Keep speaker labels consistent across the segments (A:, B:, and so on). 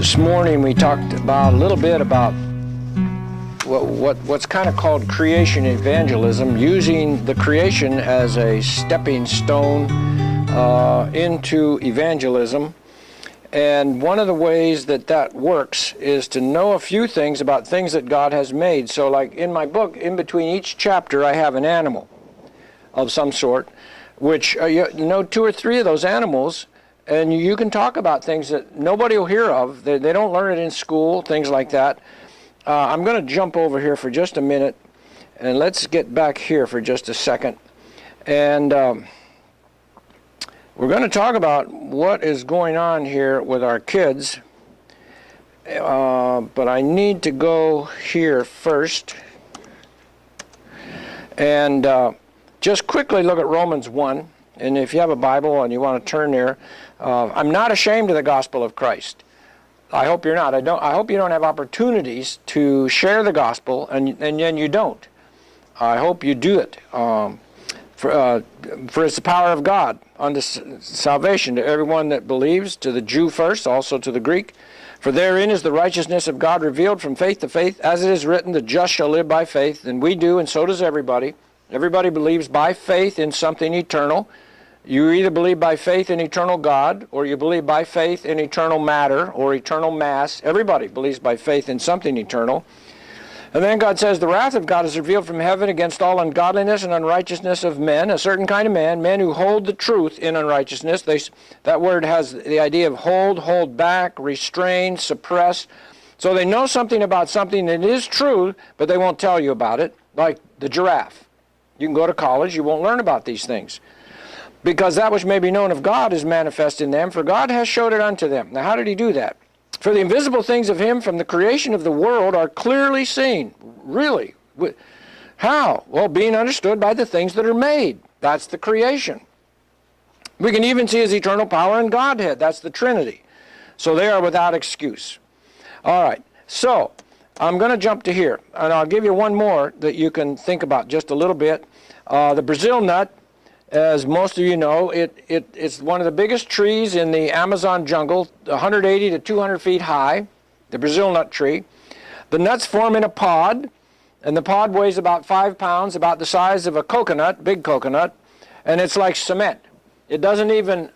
A: This morning we talked about a little bit about what's kind of called creation evangelism, using the creation as a stepping stone into evangelism. And one of the ways that works is to know a few things about things that God has made. So like in my book, in between each chapter, I have an animal of some sort, which, you know, 2 or 3 of those animals, and you can talk about things that nobody will hear of. They don't learn it in school, things like that. I'm going to jump over here for just a minute, and let's get back here for just a second. And we're going to talk about what is going on here with our kids. But I need to go here first. And just quickly look at Romans 1. And if you have a Bible and you want to turn there, I'm not ashamed of the gospel of Christ. I hope you're not. I hope you don't have opportunities to share the gospel, and then you don't. I hope you do it. For it's the power of God unto salvation to everyone that believes, to the Jew first, also to the Greek. For therein is the righteousness of God revealed from faith to faith, as it is written, the just shall live by faith. And we do, and so does everybody. Everybody believes by faith in something eternal. You either believe by faith in eternal God, or you believe by faith in eternal matter or eternal mass. Everybody believes by faith in something eternal. And then God says, the wrath of God is revealed from heaven against all ungodliness and unrighteousness of men, a certain kind of men who hold the truth in unrighteousness. That word has the idea of hold back, restrain, suppress. So they know something about something that is true, but they won't tell you about it, like the giraffe. You can go to college, you won't learn about these things. Because that which may be known of God is manifest in them, for God has showed it unto them. Now how did he do that? For the invisible things of him from the creation of the world are clearly seen. Really? How? Well, being understood by the things that are made. That's the creation. We can even see his eternal power and Godhead. That's the Trinity. So they are without excuse. All right. So I'm going to jump to here, and I'll give you one more that you can think about just a little bit. The Brazil nut, as most of you know, it's one of the biggest trees in the Amazon jungle, 180 to 200 feet high, the Brazil nut tree. The nuts form in a pod, and the pod weighs about 5 pounds, about the size of a coconut, big coconut, and it's like cement. It doesn't even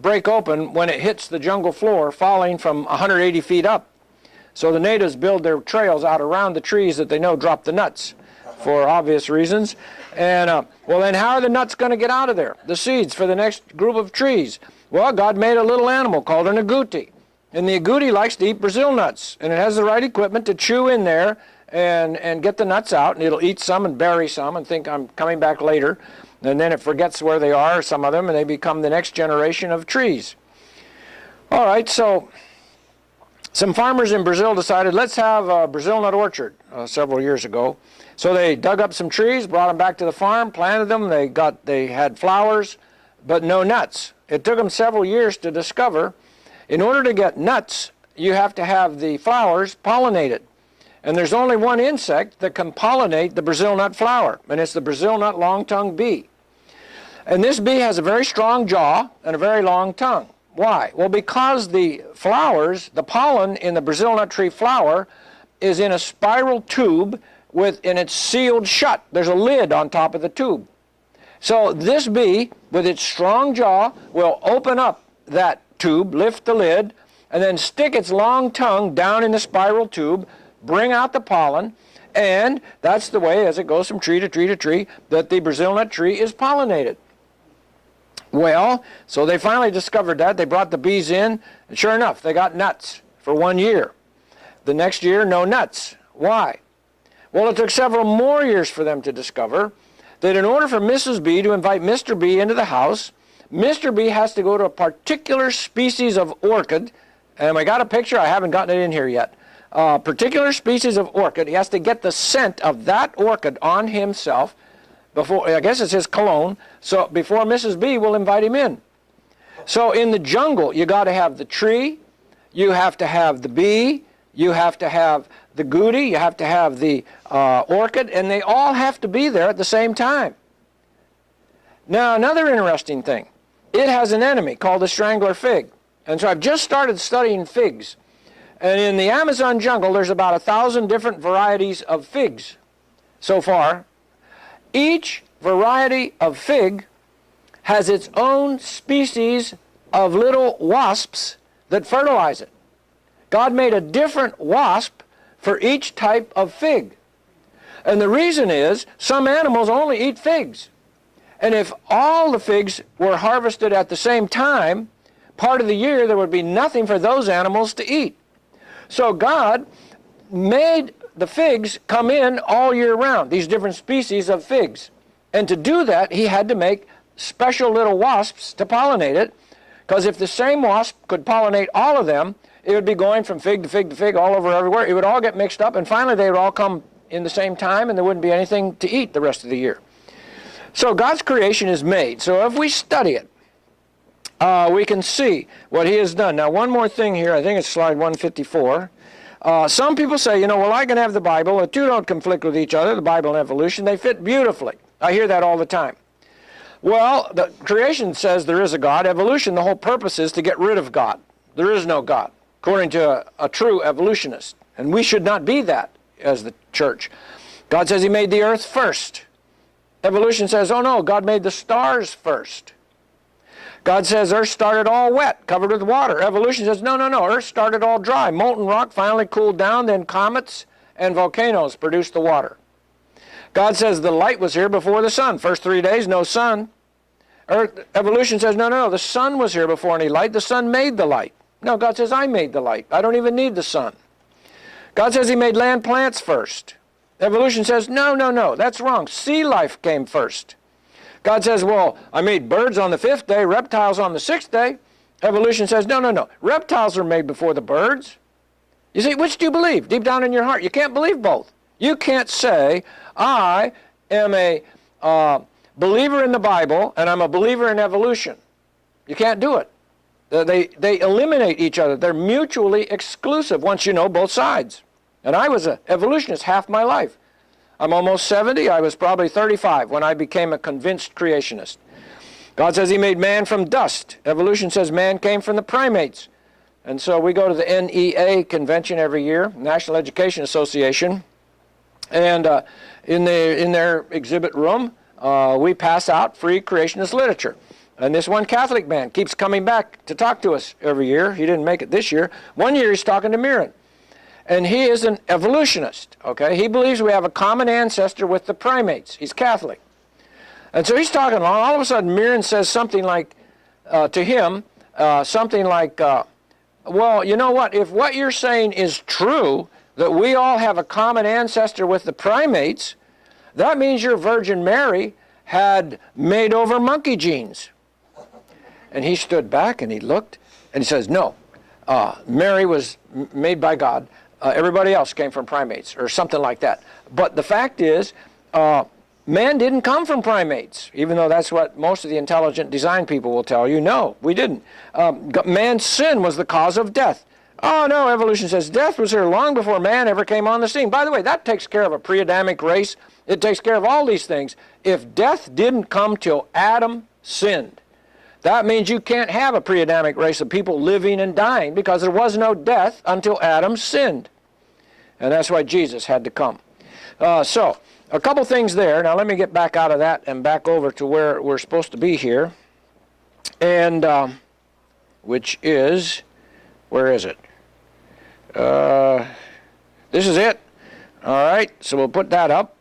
A: break open when it hits the jungle floor, falling from 180 feet up. So the natives build their trails out around the trees that they know drop the nuts, for obvious reasons. And, well, then how are the nuts going to get out of there? The seeds for the next group of trees. Well, God made a little animal called an agouti. And the agouti likes to eat Brazil nuts. And it has the right equipment to chew in there and get the nuts out. And it'll eat some and bury some and think, I'm coming back later. And then it forgets where they are, some of them, and they become the next generation of trees. All right, so some farmers in Brazil decided, let's have a Brazil nut orchard several years ago. So they dug up some trees, brought them back to the farm, planted them. They had flowers, but no nuts. It took them several years to discover, in order to get nuts, you have to have the flowers pollinated. And there's only one insect that can pollinate the Brazil nut flower, and it's the Brazil nut long-tongued bee. And this bee has a very strong jaw and a very long tongue. Why? Well, because the flowers, the pollen in the Brazil nut tree flower is in a spiral tube, and it's sealed shut. There's a lid on top of the tube. So this bee, with its strong jaw, will open up that tube, lift the lid, and then stick its long tongue down in the spiral tube, bring out the pollen, and that's the way, as it goes from tree to tree to tree, that the Brazil nut tree is pollinated. Well, so they finally discovered that. They brought the bees in, and sure enough, they got nuts for 1 year. The next year, no nuts. Why? Well, it took several more years for them to discover that in order for Mrs. Bee to invite Mr. Bee into the house, Mr. Bee has to go to a particular species of orchid, and I got a picture, I haven't gotten it in here yet. Particular species of orchid, he has to get the scent of that orchid on himself before, I guess it's his cologne, so before Mrs. Bee will invite him in. So in the jungle, you got to have the tree, you have to have the bee, you have to have the agouti, you have to have the orchid, and they all have to be there at the same time. Now, another interesting thing, it has an enemy called the strangler fig. And so I've just started studying figs. And in the Amazon jungle, there's about 1,000 different varieties of figs so far. Each variety of fig has its own species of little wasps that fertilize it. God made a different wasp for each type of fig. And the reason is some animals only eat figs. And if all the figs were harvested at the same time, part of the year there would be nothing for those animals to eat. So God made the figs come in all year round, these different species of figs. And to do that, he had to make special little wasps to pollinate it, because if the same wasp could pollinate all of them, it would be going from fig to fig to fig all over everywhere. It would all get mixed up, and finally they would all come in the same time, and there wouldn't be anything to eat the rest of the year. So God's creation is made. So if we study it, we can see what he has done. Now, one more thing here. I think it's slide 154. Some people say, well, I can have the Bible. The two don't conflict with each other, the Bible and evolution. They fit beautifully. I hear that all the time. Well, the creation says there is a God. Evolution, the whole purpose is to get rid of God. There is no God, according to a true evolutionist. And we should not be that as the church. God says he made the earth first. Evolution says, oh no, God made the stars first. God says earth started all wet, covered with water. Evolution says, no, earth started all dry. Molten rock finally cooled down, then comets and volcanoes produced the water. God says the light was here before the sun. First 3 days, no sun. Evolution says, no, the sun was here before any light. The sun made the light. No, God says, I made the light. I don't even need the sun. God says he made land plants first. Evolution says, no, that's wrong. Sea life came first. God says, well, I made birds on the 5th day, reptiles on the 6th day. Evolution says, no. Reptiles were made before the birds. You see, which do you believe? Deep down in your heart, you can't believe both. You can't say, I am a believer in the Bible and I'm a believer in evolution. You can't do it. They eliminate each other. They're mutually exclusive once you know both sides. And I was an evolutionist half my life. I'm almost 70. I was probably 35 when I became a convinced creationist. God says he made man from dust. Evolution says man came from the primates. And so we go to the NEA convention every year, National Education Association. And in their exhibit room, we pass out free creationist literature. And this one Catholic man keeps coming back to talk to us every year. He didn't make it this year. One year he's talking to Mirren. And he is an evolutionist, okay? He believes we have a common ancestor with the primates. He's Catholic. And so he's talking along. All of a sudden, Mirren says something like, to him, well, you know what? If what you're saying is true, that we all have a common ancestor with the primates, that means your Virgin Mary had made over monkey genes. And he stood back and he looked and he says, no, Mary was made by God. Everybody else came from primates or something like that. But the fact is, man didn't come from primates, even though that's what most of the intelligent design people will tell you. No, we didn't. Man's sin was the cause of death. Oh, no, evolution says death was here long before man ever came on the scene. By the way, that takes care of a pre-Adamic race. It takes care of all these things. If death didn't come till Adam sinned, that means you can't have a pre-Adamic race of people living and dying because there was no death until Adam sinned. And that's why Jesus had to come. So, a couple things there. Now let me get back out of that and back over to where we're supposed to be here. And, which is, where is it? This is it. All right, so we'll put that up.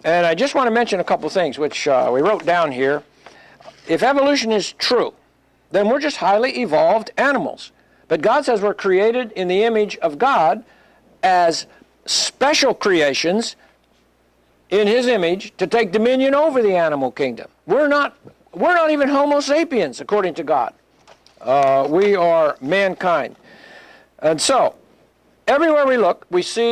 A: And I just want to mention a couple things which we wrote down here. If evolution is true, then we're just highly evolved animals. But God says we're created in the image of God as special creations in his image to take dominion over the animal kingdom. We're not even Homo sapiens, according to God. We are mankind. And so, everywhere we look, we see